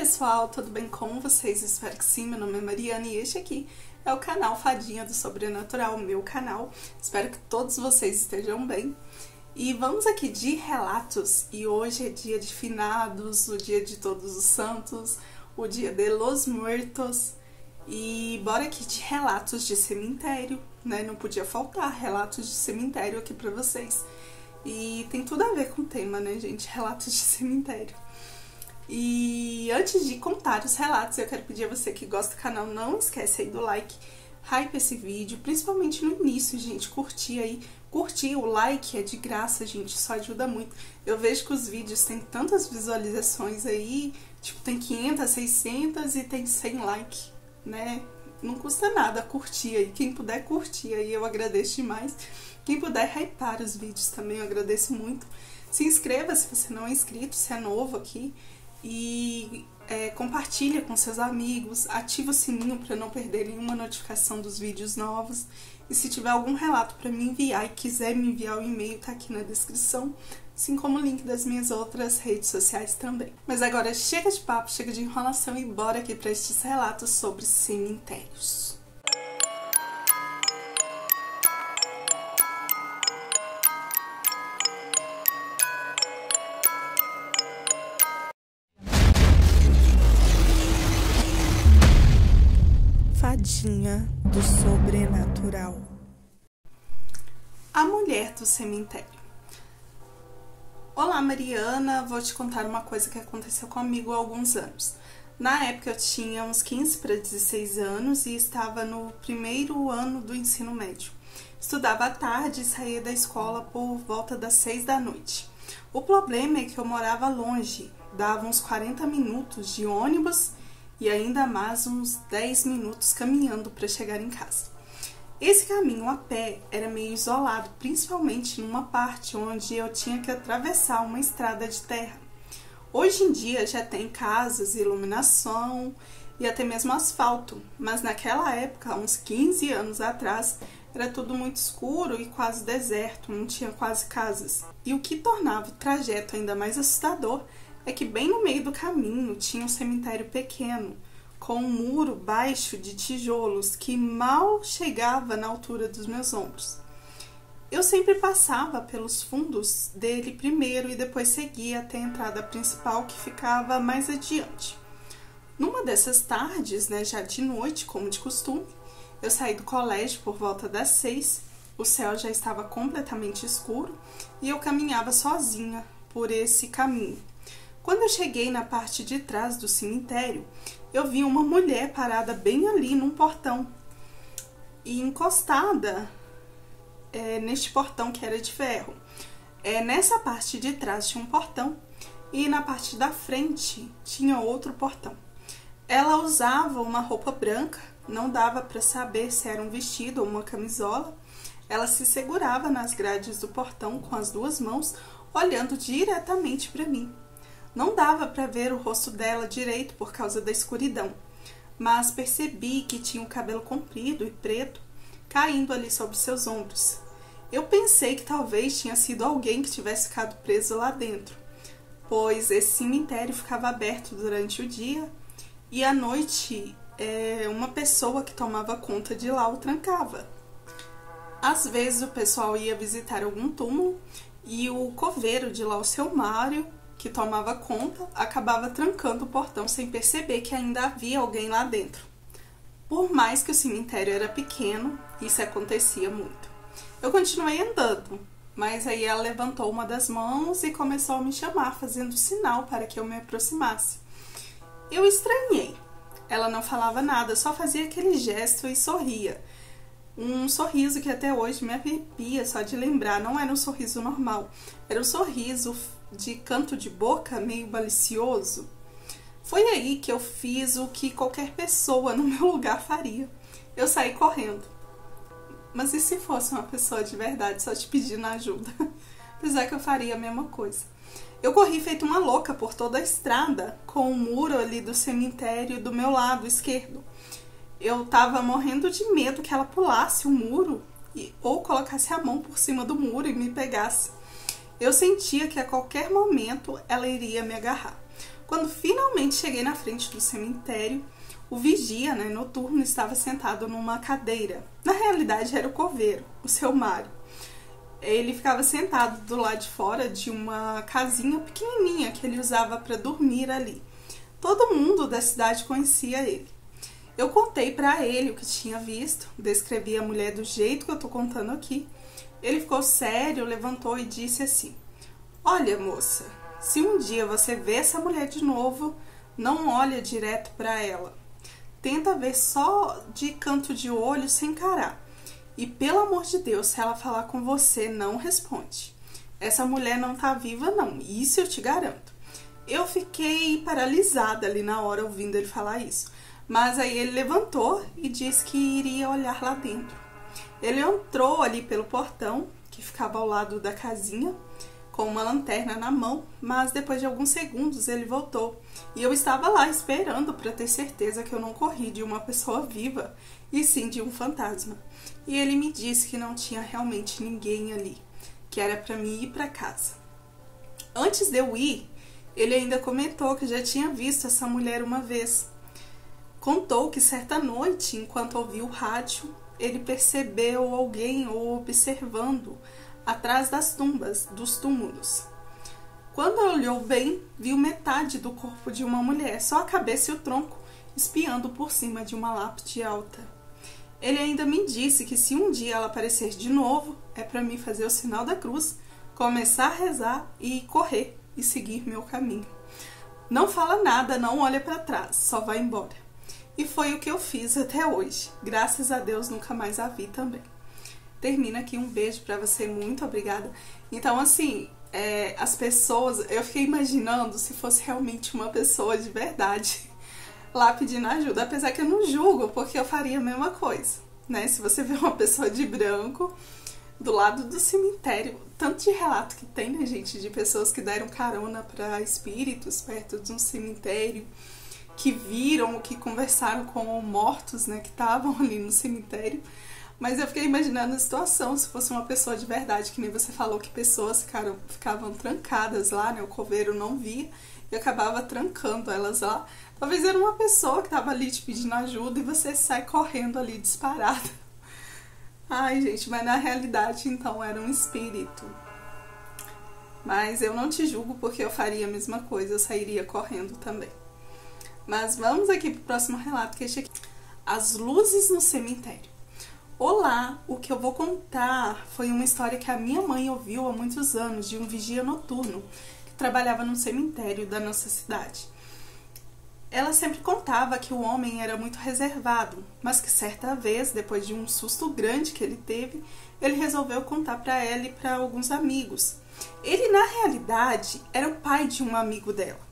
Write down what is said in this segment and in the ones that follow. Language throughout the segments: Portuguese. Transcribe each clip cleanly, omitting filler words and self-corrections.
pessoal, tudo bem com vocês? Espero que sim, meu nome é Mariana e este aqui é o canal Fadinha do Sobrenatural, meu canal. Espero que todos vocês estejam bem. E vamos aqui de relatos, e hoje é dia de finados, o dia de Todos os Santos, o dia de Los Muertos. E bora aqui de relatos de cemitério, né? Não podia faltar relatos de cemitério aqui pra vocês. E tem tudo a ver com o tema, né, gente? Relatos de cemitério. E antes de contar os relatos, eu quero pedir a você que gosta do canal, não esquece aí do like, hype esse vídeo, principalmente no início, gente, curtir aí. Curtir, o like é de graça, gente, isso ajuda muito. Eu vejo que os vídeos têm tantas visualizações aí, tipo, tem 500, 600 e tem 100 likes, né? Não custa nada curtir aí, quem puder curtir aí, eu agradeço demais. Quem puder hypar os vídeos também, eu agradeço muito. Se inscreva se você não é inscrito, se é novo aqui. E compartilha com seus amigos, ativa o sininho para não perder nenhuma notificação dos vídeos novos. E se tiver algum relato para me enviar e quiser me enviar o e-mail, tá aqui na descrição, assim como o link das minhas outras redes sociais também. Mas agora chega de papo, chega de enrolação e bora aqui para estes relatos sobre cemitérios. Fadinha do Sobrenatural. A mulher do cemitério. Olá, Mariana, vou te contar uma coisa que aconteceu comigo há alguns anos. Na época eu tinha uns 15 para 16 anos e estava no primeiro ano do ensino médio. Estudava à tarde e saía da escola por volta das 6 da noite. O problema é que eu morava longe, dava uns 40 minutos de ônibus e ainda mais uns 10 minutos caminhando para chegar em casa. Esse caminho a pé era meio isolado, principalmente numa parte onde eu tinha que atravessar uma estrada de terra. Hoje em dia já tem casas, iluminação e até mesmo asfalto, mas naquela época, uns 15 anos atrás, era tudo muito escuro e quase deserto, não tinha quase casas. E o que tornava o trajeto ainda mais assustador é que bem no meio do caminho tinha um cemitério pequeno, com um muro baixo de tijolos que mal chegava na altura dos meus ombros. Eu sempre passava pelos fundos dele primeiro e depois seguia até a entrada principal, que ficava mais adiante. Numa dessas tardes, né, já de noite, como de costume, eu saí do colégio por volta das 6, o céu já estava completamente escuro e eu caminhava sozinha por esse caminho. Quando eu cheguei na parte de trás do cemitério, eu vi uma mulher parada bem ali num portão. E encostada neste portão que era de ferro. Nessa parte de trás tinha um portão e na parte da frente tinha outro portão. Ela usava uma roupa branca, não dava para saber se era um vestido ou uma camisola. Ela se segurava nas grades do portão com as duas mãos, olhando diretamente para mim. Não dava para ver o rosto dela direito por causa da escuridão, mas percebi que tinha o cabelo comprido e preto caindo ali sobre seus ombros. Eu pensei que talvez tinha sido alguém que tivesse ficado preso lá dentro, pois esse cemitério ficava aberto durante o dia e à noite uma pessoa que tomava conta de lá o trancava. Às vezes o pessoal ia visitar algum túmulo e o coveiro de lá, o seu Mário, que tomava conta, acabava trancando o portão sem perceber que ainda havia alguém lá dentro. Por mais que o cemitério era pequeno, isso acontecia muito. Eu continuei andando, mas aí ela levantou uma das mãos e começou a me chamar, fazendo sinal para que eu me aproximasse. Eu estranhei. Ela não falava nada, só fazia aquele gesto e sorria. Um sorriso que até hoje me arrepia só de lembrar. Não era um sorriso normal, era um sorriso de canto de boca meio malicioso. Foi aí que eu fiz o que qualquer pessoa no meu lugar faria. Eu saí correndo. Mas e se fosse uma pessoa de verdade só te pedindo ajuda? Apesar que eu faria a mesma coisa. Eu corri feito uma louca por toda a estrada, com o muro ali do cemitério do meu lado esquerdo. Eu tava morrendo de medo que ela pulasse o muro ou colocasse a mão por cima do muro e me pegasse. Eu sentia que a qualquer momento ela iria me agarrar. Quando finalmente cheguei na frente do cemitério, o vigia, noturno, estava sentado numa cadeira. Na realidade era o coveiro, o seu Mário. Ele ficava sentado do lado de fora de uma casinha pequenininha que ele usava para dormir ali. Todo mundo da cidade conhecia ele. Eu contei para ele o que tinha visto, descrevi a mulher do jeito que eu tô contando aqui. Ele ficou sério, levantou e disse assim: "Olha, moça, se um dia você vê essa mulher de novo, não olha direto para ela. Tenta ver só de canto de olho sem encarar. E pelo amor de Deus, se ela falar com você, não responde. Essa mulher não tá viva não, isso eu te garanto." Eu fiquei paralisada ali na hora ouvindo ele falar isso. Mas aí ele levantou e disse que iria olhar lá dentro. Ele entrou ali pelo portão, que ficava ao lado da casinha, com uma lanterna na mão, mas depois de alguns segundos ele voltou. E eu estava lá esperando para ter certeza que eu não corri de uma pessoa viva, e sim de um fantasma. E ele me disse que não tinha realmente ninguém ali, que era para mim ir para casa. Antes de eu ir, ele ainda comentou que já tinha visto essa mulher uma vez. Contou que certa noite, enquanto ouvia o rádio, ele percebeu alguém observando atrás das tumbas, dos túmulos. Quando olhou bem, viu metade do corpo de uma mulher, só a cabeça e o tronco, espiando por cima de uma lápide alta. Ele ainda me disse que se um dia ela aparecer de novo, é para mim fazer o sinal da cruz, começar a rezar e correr e seguir meu caminho. Não fala nada, não olha para trás, só vai embora. E foi o que eu fiz até hoje. Graças a Deus nunca mais a vi também. Termina aqui, um beijo pra você, muito obrigada. Então assim, as pessoas, eu fiquei imaginando se fosse realmente uma pessoa de verdade lá pedindo ajuda, apesar que eu não julgo, porque eu faria a mesma coisa, Se você vê uma pessoa de branco do lado do cemitério, tanto de relato que tem, gente, de pessoas que deram carona para espíritos perto de um cemitério, que viram, que conversaram com mortos, que estavam ali no cemitério. Mas eu fiquei imaginando a situação, se fosse uma pessoa de verdade, que nem você falou que pessoas ficavam trancadas lá, o coveiro não via e acabava trancando elas lá. Talvez era uma pessoa que estava ali te pedindo ajuda e você sai correndo ali disparada. Ai, gente, mas na realidade, então, era um espírito. Mas eu não te julgo, porque eu faria a mesma coisa, eu sairia correndo também. Mas vamos aqui pro próximo relato, que é aqui. As luzes no cemitério. Olá, o que eu vou contar foi uma história que a minha mãe ouviu há muitos anos de um vigia noturno que trabalhava no cemitério da nossa cidade. Ela sempre contava que o homem era muito reservado, mas que certa vez, depois de um susto grande que ele teve, ele resolveu contar para ela e para alguns amigos. Ele, na realidade, era o pai de um amigo dela.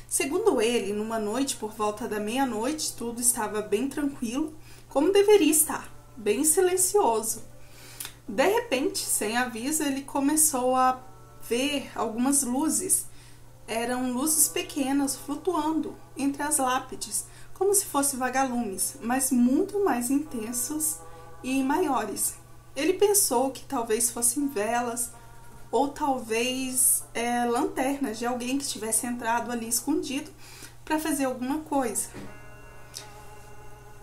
Segundo ele, numa noite por volta da meia-noite, tudo estava bem tranquilo, como deveria estar, bem silencioso. De repente, sem aviso, ele começou a ver algumas luzes. Eram luzes pequenas flutuando entre as lápides, como se fossem vagalumes, mas muito mais intensos e maiores. Ele pensou que talvez fossem velas ou talvez lanternas de alguém que tivesse entrado ali escondido para fazer alguma coisa.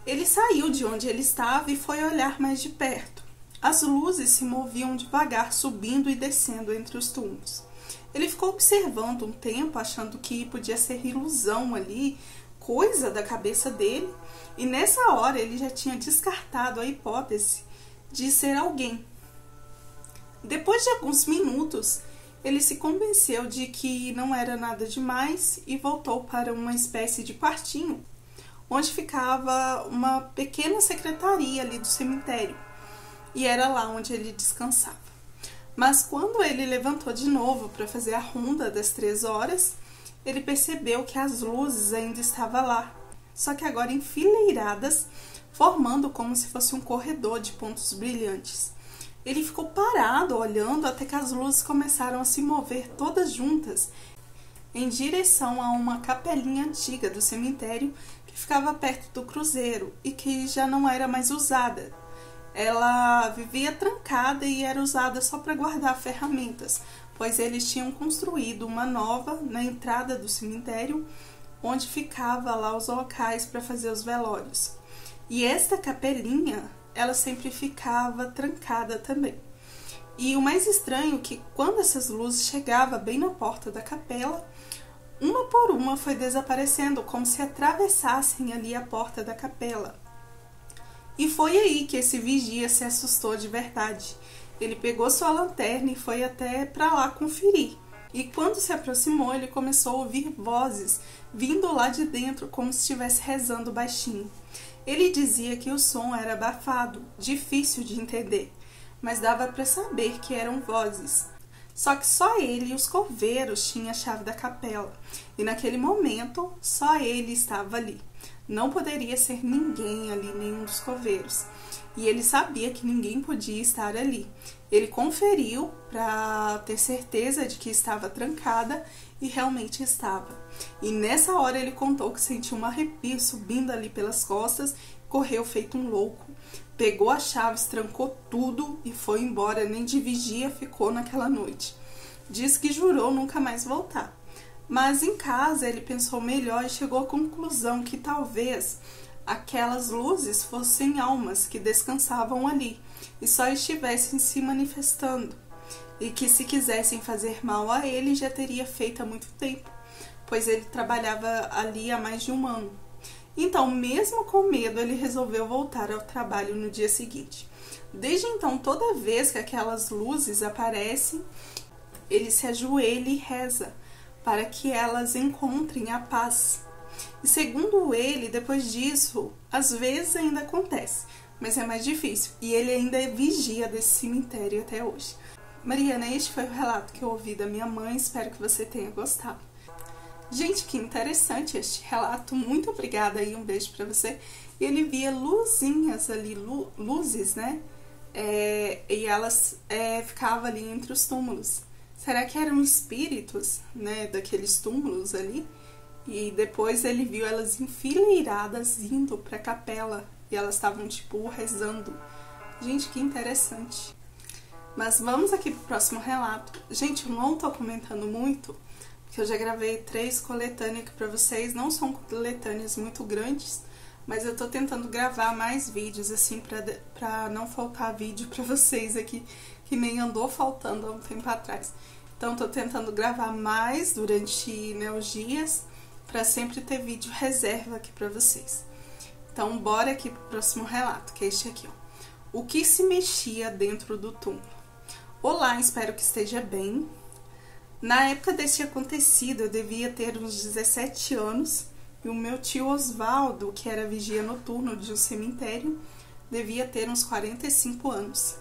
Ele saiu de onde ele estava e foi olhar mais de perto. As luzes se moviam devagar, subindo e descendo entre os túmulos. Ele ficou observando um tempo, achando que podia ser ilusão ali, coisa da cabeça dele, e nessa hora ele já tinha descartado a hipótese de ser alguém. Depois de alguns minutos, ele se convenceu de que não era nada demais e voltou para uma espécie de quartinho, onde ficava uma pequena secretaria ali do cemitério, e era lá onde ele descansava. Mas quando ele levantou de novo para fazer a ronda das 3 horas, ele percebeu que as luzes ainda estavam lá, só que agora enfileiradas, formando como se fosse um corredor de pontos brilhantes. Ele ficou parado, olhando, até que as luzes começaram a se mover todas juntas, em direção a uma capelinha antiga do cemitério que ficava perto do cruzeiro e que já não era mais usada. Ela vivia trancada e era usada só para guardar ferramentas, pois eles tinham construído uma nova na entrada do cemitério, onde ficava lá os locais para fazer os velórios. E esta capelinha, ela sempre ficava trancada também. E o mais estranho é que quando essas luzes chegavam bem na porta da capela, uma por uma foi desaparecendo, como se atravessassem ali a porta da capela. E foi aí que esse vigia se assustou de verdade. Ele pegou sua lanterna e foi até para lá conferir. E quando se aproximou, ele começou a ouvir vozes vindo lá de dentro, como se estivesse rezando baixinho. Ele dizia que o som era abafado, difícil de entender, mas dava para saber que eram vozes. Só que só ele e os coveiros tinham a chave da capela, e naquele momento só ele estava ali. Não poderia ser ninguém ali, nenhum dos coveiros. E ele sabia que ninguém podia estar ali. Ele conferiu para ter certeza de que estava trancada e realmente estava. E nessa hora ele contou que sentiu um arrepio subindo ali pelas costas, correu feito um louco. Pegou as chaves, trancou tudo e foi embora, nem de vigia ficou naquela noite. Diz que jurou nunca mais voltar. Mas em casa ele pensou melhor e chegou à conclusão que talvez aquelas luzes fossem almas que descansavam ali e só estivessem se manifestando, e que se quisessem fazer mal a ele já teria feito há muito tempo, pois ele trabalhava ali há mais de um ano. Então, mesmo com medo, ele resolveu voltar ao trabalho no dia seguinte. Desde então, toda vez que aquelas luzes aparecem, ele se ajoelha e reza para que elas encontrem a paz. E segundo ele, depois disso, às vezes ainda acontece, mas é mais difícil. E ele ainda é vigia desse cemitério até hoje. Mariana, este foi o relato que eu ouvi da minha mãe, espero que você tenha gostado. Gente, que interessante este relato, muito obrigada aí, um beijo pra você. E ele via luzinhas ali, luzes, né? E elas ficavam ali entre os túmulos. Será que eram espíritos, né, daqueles túmulos ali? E depois ele viu elas enfileiradas indo pra capela. E elas estavam, tipo, rezando. Gente, que interessante. Mas vamos aqui pro próximo relato. Gente, eu não tô comentando muito, porque eu já gravei 3 coletâneas aqui pra vocês. Não são coletâneas muito grandes, mas eu tô tentando gravar mais vídeos, assim, pra não faltar vídeo pra vocês aqui, que nem andou faltando há um tempo atrás. Então, tô tentando gravar mais durante, né, os dias, pra sempre ter vídeo reserva aqui pra vocês. Então, bora aqui pro próximo relato, que é este aqui, ó. O que se mexia dentro do túmulo? Olá, espero que esteja bem. Na época deste acontecido, eu devia ter uns 17 anos e o meu tio Osvaldo, que era vigia noturno de um cemitério, devia ter uns 45 anos.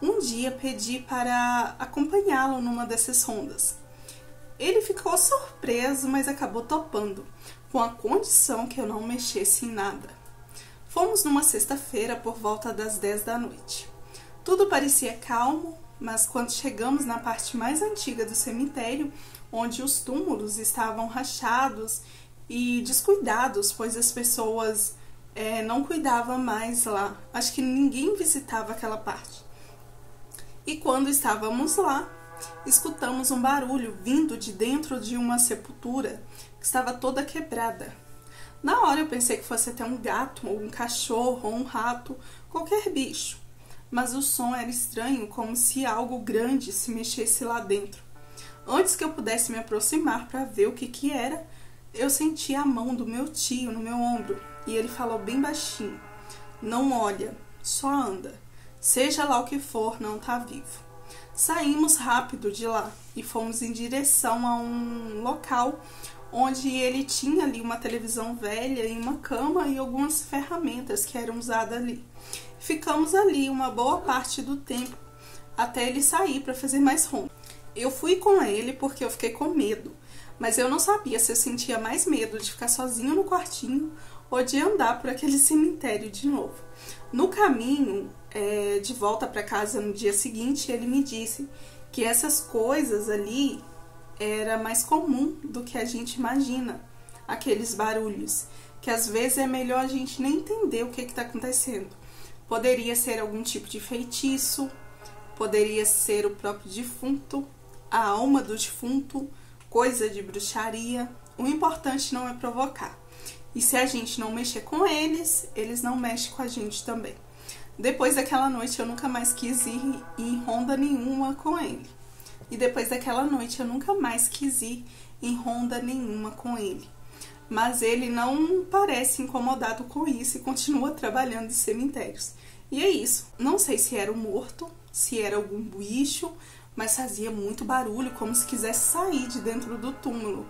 Um dia pedi para acompanhá-lo numa dessas rondas. Ele ficou surpreso, mas acabou topando, com a condição que eu não mexesse em nada. Fomos numa sexta-feira por volta das 10 da noite. Tudo parecia calmo, mas quando chegamos na parte mais antiga do cemitério, onde os túmulos estavam rachados e descuidados, pois as pessoas não cuidavam mais lá. Acho que ninguém visitava aquela parte. E quando estávamos lá, escutamos um barulho vindo de dentro de uma sepultura que estava toda quebrada. Na hora eu pensei que fosse até um gato, ou um cachorro, ou um rato, qualquer bicho. Mas o som era estranho, como se algo grande se mexesse lá dentro. Antes que eu pudesse me aproximar para ver o que era, eu senti a mão do meu tio no meu ombro, e ele falou bem baixinho: "Não olha, só anda. Seja lá o que for, não tá vivo." Saímos rápido de lá e fomos em direção a um local onde ele tinha ali uma televisão velha e uma cama e algumas ferramentas que eram usadas ali. Ficamos ali uma boa parte do tempo até ele sair para fazer mais ronda. Eu fui com ele porque eu fiquei com medo, mas eu não sabia se eu sentia mais medo de ficar sozinho no quartinho ou de andar por aquele cemitério de novo. No caminho de volta para casa no dia seguinte, ele me disse que essas coisas ali era mais comum do que a gente imagina, aqueles barulhos, que às vezes é melhor a gente nem entender o que está acontecendo. Poderia ser algum tipo de feitiço, poderia ser o próprio defunto, a alma do defunto, coisa de bruxaria. O importante não é provocar. E se a gente não mexer com eles, eles não mexem com a gente também. Depois daquela noite eu nunca mais quis ir em ronda nenhuma com ele. E depois daquela noite eu nunca mais quis ir em ronda nenhuma com ele. Mas ele não parece incomodado com isso e continua trabalhando em cemitérios. E é isso. Não sei se era um morto, se era algum bicho, mas fazia muito barulho, como se quisesse sair de dentro do túmulo.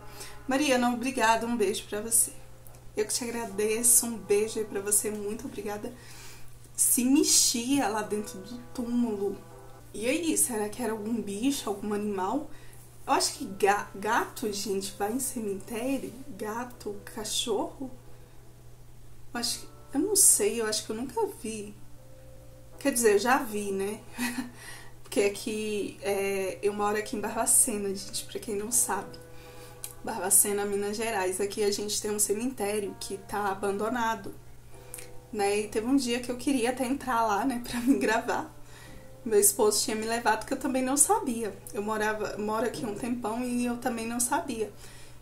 Mariana, obrigada, um beijo pra você. Eu que te agradeço, um beijo aí pra você, muito obrigada. Se mexia lá dentro do túmulo. E aí, será que era algum bicho, algum animal? Eu acho que gato, gente, vai em cemitério? Gato, cachorro? Eu não sei, eu acho que eu nunca vi. Quer dizer, eu já vi, né? Porque aqui, eu moro aqui em Barbacena, gente, pra quem não sabe. Barbacena, Minas Gerais. Aqui a gente tem um cemitério que tá abandonado, né? E teve um dia que eu queria até entrar lá, né, pra me gravar. Meu esposo tinha me levado, que eu também não sabia. Eu moro aqui um tempão e eu também não sabia.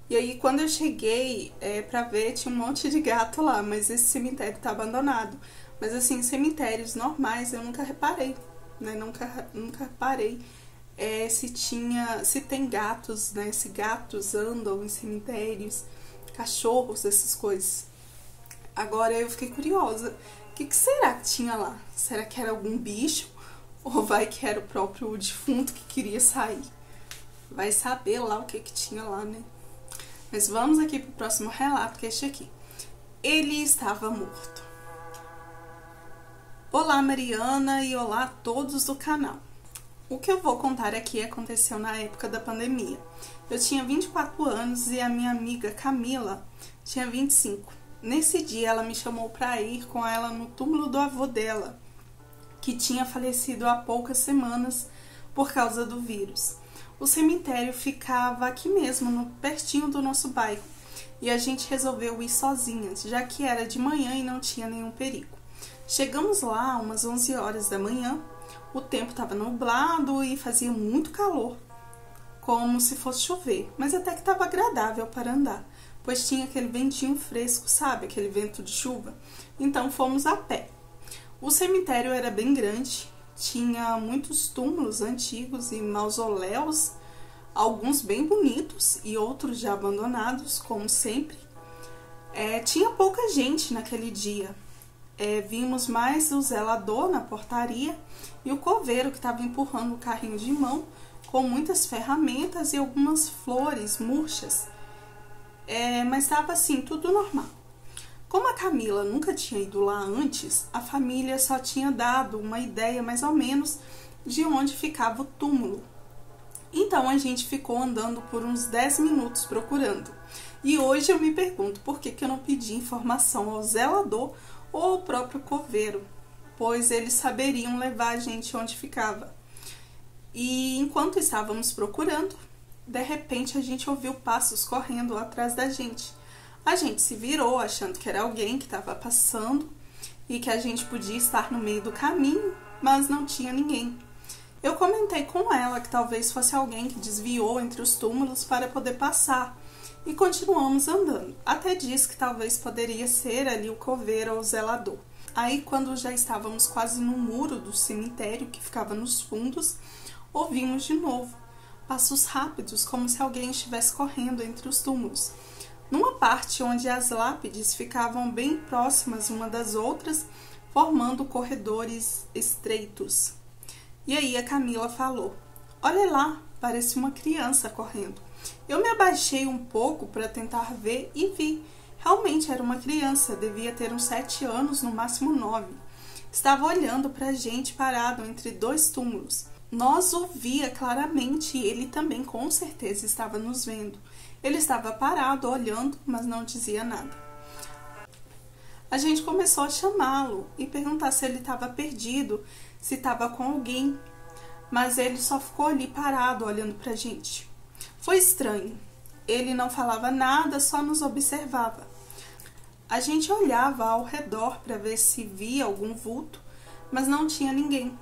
E aí, quando eu cheguei pra ver, tinha um monte de gato lá, mas esse cemitério tá abandonado. Mas assim, cemitérios normais eu nunca reparei, né? Nunca reparei se tem gatos, né? Se gatos andam em cemitérios, cachorros, essas coisas. Agora eu fiquei curiosa. O que será que tinha lá? Será que era algum bicho? Ou vai que era o próprio defunto que queria sair? Vai saber lá o que tinha lá, né? Mas vamos aqui pro próximo relato, que é este aqui. Ele estava morto. Olá, Mariana, e olá a todos do canal. O que eu vou contar aqui aconteceu na época da pandemia. Eu tinha 24 anos e a minha amiga Camila tinha 25. Nesse dia ela me chamou para ir com ela no túmulo do avô dela, que tinha falecido há poucas semanas por causa do vírus. O cemitério ficava aqui mesmo, pertinho do nosso bairro, e a gente resolveu ir sozinhas, já que era de manhã e não tinha nenhum perigo. Chegamos lá umas 11 horas da manhã, o tempo estava nublado e fazia muito calor, como se fosse chover, mas até que estava agradável para andar, pois tinha aquele ventinho fresco, sabe, aquele vento de chuva. Então fomos a pé. O cemitério era bem grande, tinha muitos túmulos antigos e mausoléus, alguns bem bonitos e outros já abandonados, como sempre. Tinha pouca gente naquele dia. Vimos mais o zelador na portaria e o coveiro que estava empurrando o carrinho de mão com muitas ferramentas e algumas flores murchas. Mas estava assim, tudo normal. Como a Camila nunca tinha ido lá antes, a família só tinha dado uma ideia mais ou menos de onde ficava o túmulo. Então a gente ficou andando por uns 10 minutos procurando. E hoje eu me pergunto por que eu não pedi informação ao zelador ou ao próprio coveiro, pois eles saberiam levar a gente onde ficava. E enquanto estávamos procurando, de repente a gente ouviu passos correndo atrás da gente. A gente se virou achando que era alguém que estava passando e que a gente podia estar no meio do caminho, mas não tinha ninguém. Eu comentei com ela que talvez fosse alguém que desviou entre os túmulos para poder passar e continuamos andando. Até disse que talvez poderia ser ali o coveiro ou o zelador. Aí, quando já estávamos quase no muro do cemitério que ficava nos fundos, ouvimos de novo passos rápidos, como se alguém estivesse correndo entre os túmulos. Numa parte onde as lápides ficavam bem próximas uma das outras, formando corredores estreitos. E aí a Camila falou: "Olha lá, parece uma criança correndo." Eu me abaixei um pouco para tentar ver e vi. Realmente era uma criança, devia ter uns 7 anos, no máximo 9. Estava olhando para a gente parado entre 2 túmulos. Nós o via claramente e ele também com certeza estava nos vendo. Ele estava parado, olhando, mas não dizia nada. A gente começou a chamá-lo e perguntar se ele estava perdido, se estava com alguém, mas ele só ficou ali parado, olhando pra gente. Foi estranho. Ele não falava nada, só nos observava. A gente olhava ao redor para ver se via algum vulto, mas não tinha ninguém.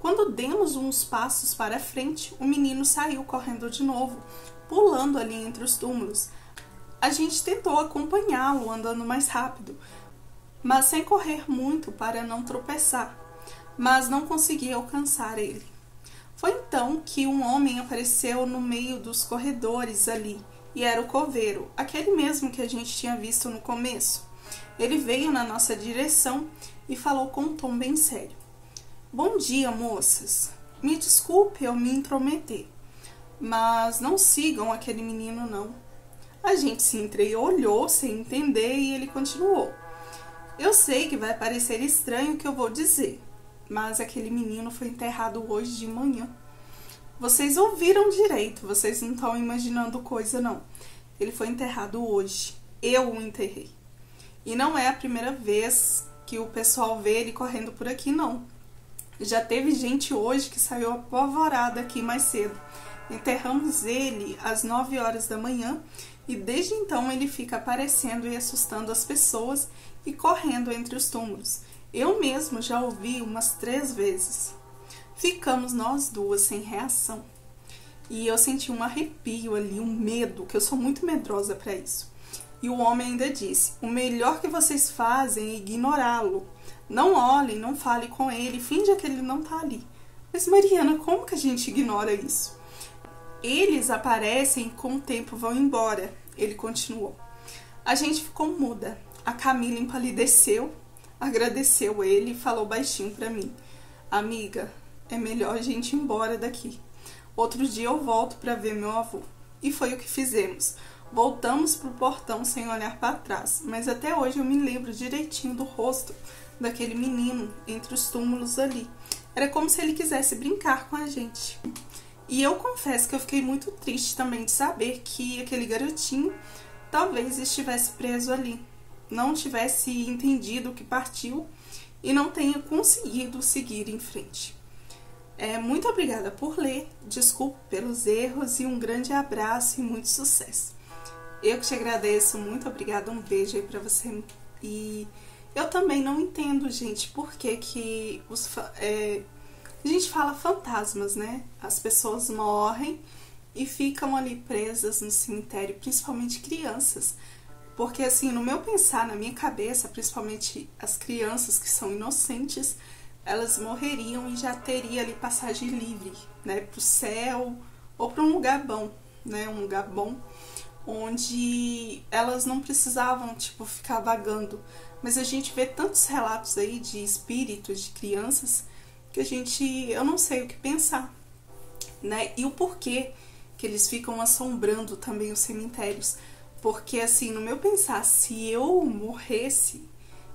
Quando demos uns passos para frente, o menino saiu correndo de novo, pulando ali entre os túmulos. A gente tentou acompanhá-lo andando mais rápido, mas sem correr muito para não tropeçar, mas não conseguia alcançar ele. Foi então que um homem apareceu no meio dos corredores ali, e era o coveiro, aquele mesmo que a gente tinha visto no começo. Ele veio na nossa direção e falou com um tom bem sério. Bom dia, moças. Me desculpe eu me intrometer, mas não sigam aquele menino, não. A gente se entreolhou sem entender e ele continuou. Eu sei que vai parecer estranho o que eu vou dizer, mas aquele menino foi enterrado hoje de manhã. Vocês ouviram direito, vocês não estão imaginando coisa, não. Ele foi enterrado hoje. Eu o enterrei. E não é a primeira vez que o pessoal vê ele correndo por aqui, não. Já teve gente hoje que saiu apavorada aqui mais cedo. Enterramos ele às 9 horas da manhã e desde então ele fica aparecendo e assustando as pessoas e correndo entre os túmulos. Eu mesmo já ouvi umas 3 vezes. Ficamos nós duas sem reação. E eu senti um arrepio ali, um medo, que eu sou muito medrosa para isso. E o homem ainda disse, o melhor que vocês fazem é ignorá-lo. Não olhem, não falem com ele, finja que ele não tá ali. Mas Mariana, como que a gente ignora isso? Eles aparecem e com o tempo vão embora, ele continuou. A gente ficou muda. A Camila empalideceu, agradeceu ele e falou baixinho para mim. Amiga, é melhor a gente ir embora daqui. Outro dia eu volto para ver meu avô. E foi o que fizemos. Voltamos pro portão sem olhar para trás, mas até hoje eu me lembro direitinho do rosto daquele menino entre os túmulos ali. Era como se ele quisesse brincar com a gente. E eu confesso que eu fiquei muito triste também de saber que aquele garotinho talvez estivesse preso ali, não tivesse entendido que partiu e não tenha conseguido seguir em frente. Muito obrigada por ler, desculpe pelos erros e um grande abraço e muito sucesso. Eu que te agradeço, muito obrigada, um beijo aí pra você. E eu também não entendo, gente, por que a gente fala fantasmas, né? As pessoas morrem e ficam ali presas no cemitério, principalmente crianças. Porque assim, no meu pensar, na minha cabeça, principalmente as crianças que são inocentes, elas morreriam e já teria ali passagem livre, né, pro céu ou para um lugar bom, né, um lugar bom onde elas não precisavam, tipo, ficar vagando. Mas a gente vê tantos relatos aí de espíritos de crianças que eu não sei o que pensar, né, e o porquê que eles ficam assombrando também os cemitérios. Porque assim, no meu pensar, se eu morresse,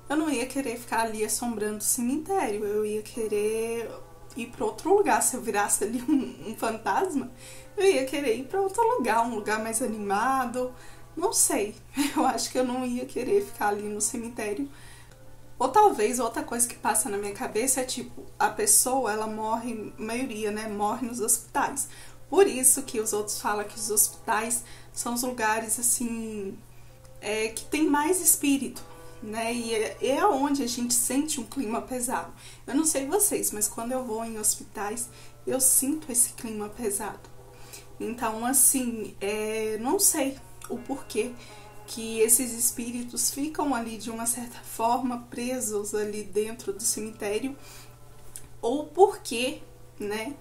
eu não ia querer ficar ali assombrando o cemitério, eu ia querer ir para outro lugar. Se eu virasse ali um fantasma, eu ia querer ir para outro lugar, um lugar mais animado, não sei. Eu acho que eu não ia querer ficar ali no cemitério. Ou talvez outra coisa que passa na minha cabeça é tipo, a pessoa, ela morre, a maioria, né, morre nos hospitais. Por isso que os outros falam que os hospitais são os lugares, assim, que tem mais espírito, né? E é onde a gente sente um clima pesado. Eu não sei vocês, mas quando eu vou em hospitais, eu sinto esse clima pesado. Então, assim, não sei o porquê que esses espíritos ficam ali, de uma certa forma, presos ali dentro do cemitério. Ou porquê, né,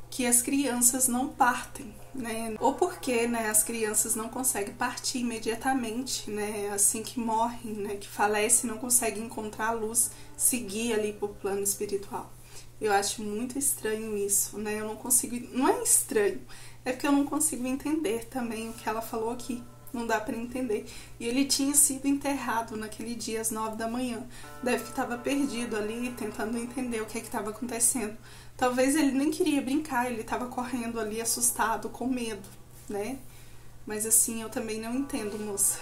que as crianças não partem, né? Ou porque, né, as crianças não conseguem partir imediatamente, né, assim que morrem, né, que falecem, não conseguem encontrar a luz, seguir ali pro plano espiritual. Eu acho muito estranho isso, né? Eu não consigo, não é estranho, é porque eu não consigo entender também o que ela falou aqui. Não dá para entender. E ele tinha sido enterrado naquele dia às 9 da manhã. Deve que estava perdido ali, tentando entender o que estava acontecendo. Talvez ele nem queria brincar, ele estava correndo ali assustado, com medo, né? Mas assim, eu também não entendo, moça.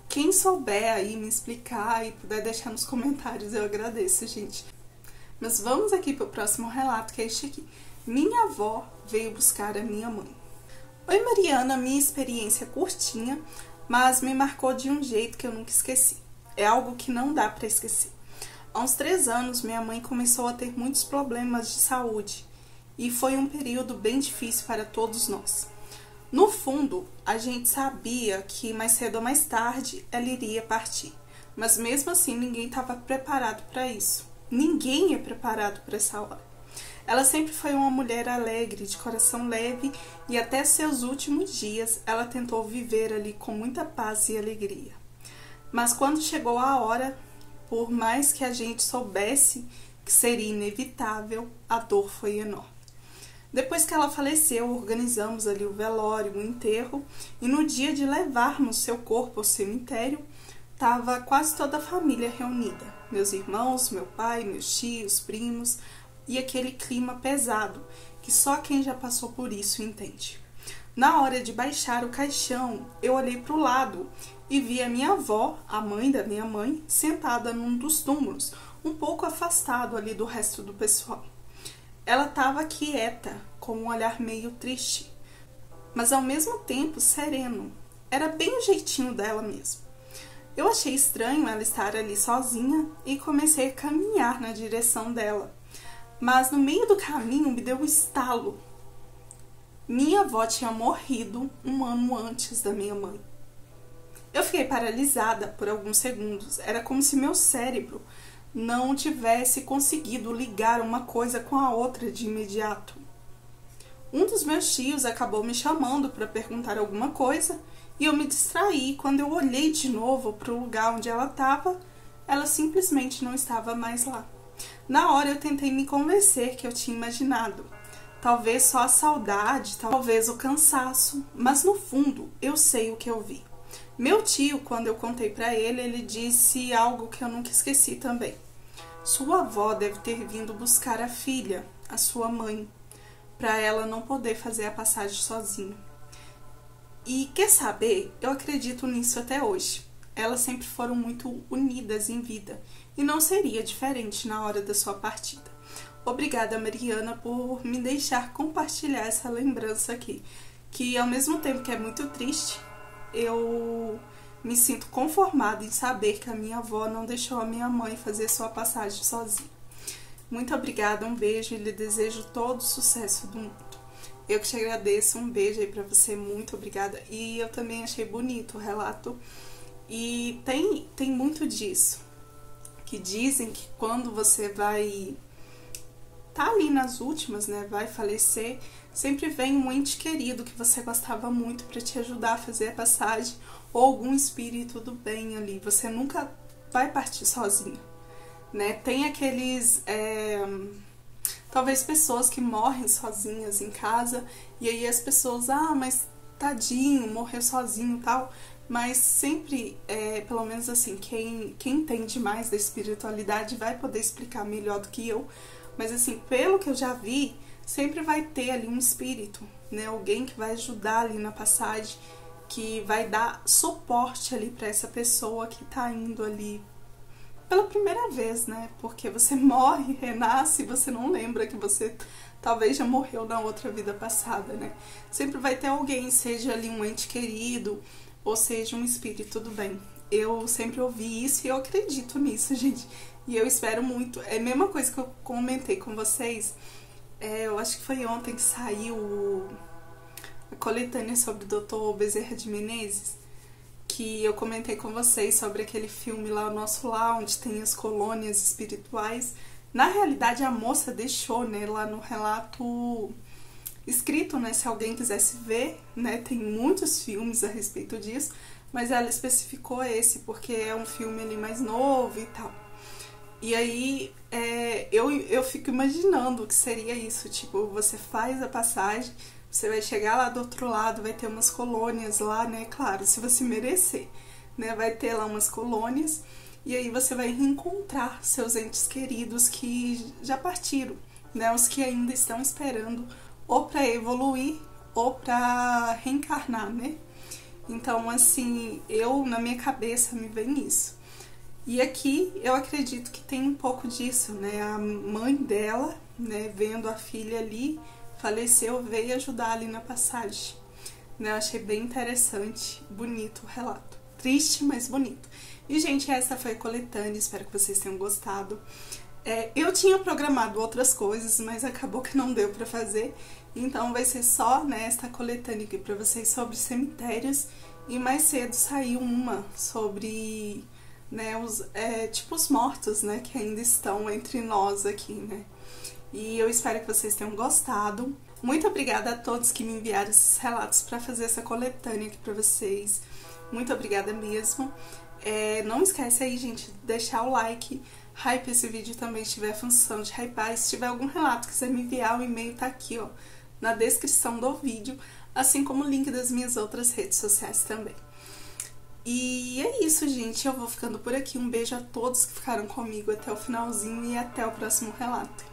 Quem souber aí me explicar e puder deixar nos comentários, eu agradeço, gente. Mas vamos aqui para o próximo relato, que é este aqui. Minha avó veio buscar a minha mãe. Oi, Mariana, minha experiência curtinha, mas me marcou de um jeito que eu nunca esqueci. É algo que não dá para esquecer. Há uns 3 anos, minha mãe começou a ter muitos problemas de saúde e foi um período bem difícil para todos nós. No fundo, a gente sabia que mais cedo ou mais tarde ela iria partir, mas mesmo assim ninguém estava preparado para isso. Ninguém é preparado para essa hora. Ela sempre foi uma mulher alegre, de coração leve, e até seus últimos dias ela tentou viver ali com muita paz e alegria. Mas quando chegou a hora, por mais que a gente soubesse que seria inevitável, a dor foi enorme. Depois que ela faleceu, organizamos ali o velório, o enterro, e no dia de levarmos seu corpo ao cemitério, estava quase toda a família reunida. Meus irmãos, meu pai, meus tios, primos, e aquele clima pesado, que só quem já passou por isso entende. Na hora de baixar o caixão, eu olhei para o lado e vi a minha avó, a mãe da minha mãe, sentada num dos túmulos, um pouco afastado ali do resto do pessoal. Ela estava quieta, com um olhar meio triste, mas ao mesmo tempo sereno. Era bem o jeitinho dela mesmo. Eu achei estranho ela estar ali sozinha e comecei a caminhar na direção dela. Mas no meio do caminho me deu um estalo. Minha avó tinha morrido um ano antes da minha mãe. Eu fiquei paralisada por alguns segundos. Era como se meu cérebro não tivesse conseguido ligar uma coisa com a outra de imediato. Um dos meus tios acabou me chamando para perguntar alguma coisa e eu me distraí. Quando eu olhei de novo para o lugar onde ela estava, ela simplesmente não estava mais lá. Na hora eu tentei me convencer que eu tinha imaginado. Talvez só a saudade, talvez o cansaço, mas no fundo eu sei o que eu vi. Meu tio, quando eu contei para ele, ele disse algo que eu nunca esqueci também. Sua avó deve ter vindo buscar a filha, a sua mãe, para ela não poder fazer a passagem sozinha. E quer saber? Eu acredito nisso até hoje. Elas sempre foram muito unidas em vida e não seria diferente na hora da sua partida. Obrigada, Mariana, por me deixar compartilhar essa lembrança aqui, que ao mesmo tempo que é muito triste, eu me sinto conformada em saber que a minha avó não deixou a minha mãe fazer sua passagem sozinha. Muito obrigada, um beijo e lhe desejo todo o sucesso do mundo. Eu que te agradeço, um beijo aí pra você, muito obrigada. E eu também achei bonito o relato. E tem muito disso, que dizem que quando você vai tá ali nas últimas, né, vai falecer, sempre vem um ente querido que você gostava muito para te ajudar a fazer a passagem, ou algum espírito do bem ali. Você nunca vai partir sozinho, né? Tem aqueles talvez pessoas que morrem sozinhas em casa, e aí as pessoas, mas tadinho, morreu sozinho e tal. Mas sempre, pelo menos assim, quem entende mais da espiritualidade vai poder explicar melhor do que eu. Mas assim, pelo que eu já vi, sempre vai ter ali um espírito, né? Alguém que vai ajudar ali na passagem, que vai dar suporte ali para essa pessoa que tá indo ali pela primeira vez, né? Porque você morre, renasce e você não lembra que você talvez já morreu na outra vida passada, né? Sempre vai ter alguém, seja ali um ente querido, ou seja, um espírito do bem. Eu sempre ouvi isso e eu acredito nisso, gente. E eu espero muito. É a mesma coisa que eu comentei com vocês. Eu acho que foi ontem que saiu a coletânea sobre o Dr. Bezerra de Menezes, que eu comentei com vocês sobre aquele filme lá, O Nosso Lar, onde tem as colônias espirituais. Na realidade, a moça deixou, né, lá no relato escrito, né, se alguém quisesse ver, né, tem muitos filmes a respeito disso, mas ela especificou esse porque é um filme ali mais novo e tal. E aí eu fico imaginando o que seria isso, tipo, você faz a passagem, você vai chegar lá do outro lado, vai ter umas colônias lá, né, claro, se você merecer, né, vai ter lá umas colônias, e aí você vai reencontrar seus entes queridos que já partiram, né, os que ainda estão esperando ou para evoluir ou para reencarnar, né? Então, assim, na minha cabeça me vem isso. E aqui eu acredito que tem um pouco disso, né? A mãe dela, né, vendo a filha ali, faleceu, veio ajudar ali na passagem. Né? Eu achei bem interessante, bonito o relato. Triste, mas bonito. E, gente, essa foi a coletânea, espero que vocês tenham gostado. Eu tinha programado outras coisas, mas acabou que não deu pra fazer. Então vai ser só, né, esta coletânea aqui pra vocês sobre cemitérios. E mais cedo saiu uma sobre, né, os mortos, né, que ainda estão entre nós aqui, né. E eu espero que vocês tenham gostado. Muito obrigada a todos que me enviaram esses relatos pra fazer essa coletânea aqui pra vocês. Muito obrigada mesmo. Não esquece aí, gente, de deixar o like. Hype esse vídeo também, se tiver a função de hypar. Se tiver algum relato que quiser me enviar, o e-mail tá aqui, ó, na descrição do vídeo, assim como o link das minhas outras redes sociais também. E é isso, gente, eu vou ficando por aqui. Um beijo a todos que ficaram comigo até o finalzinho e até o próximo relato.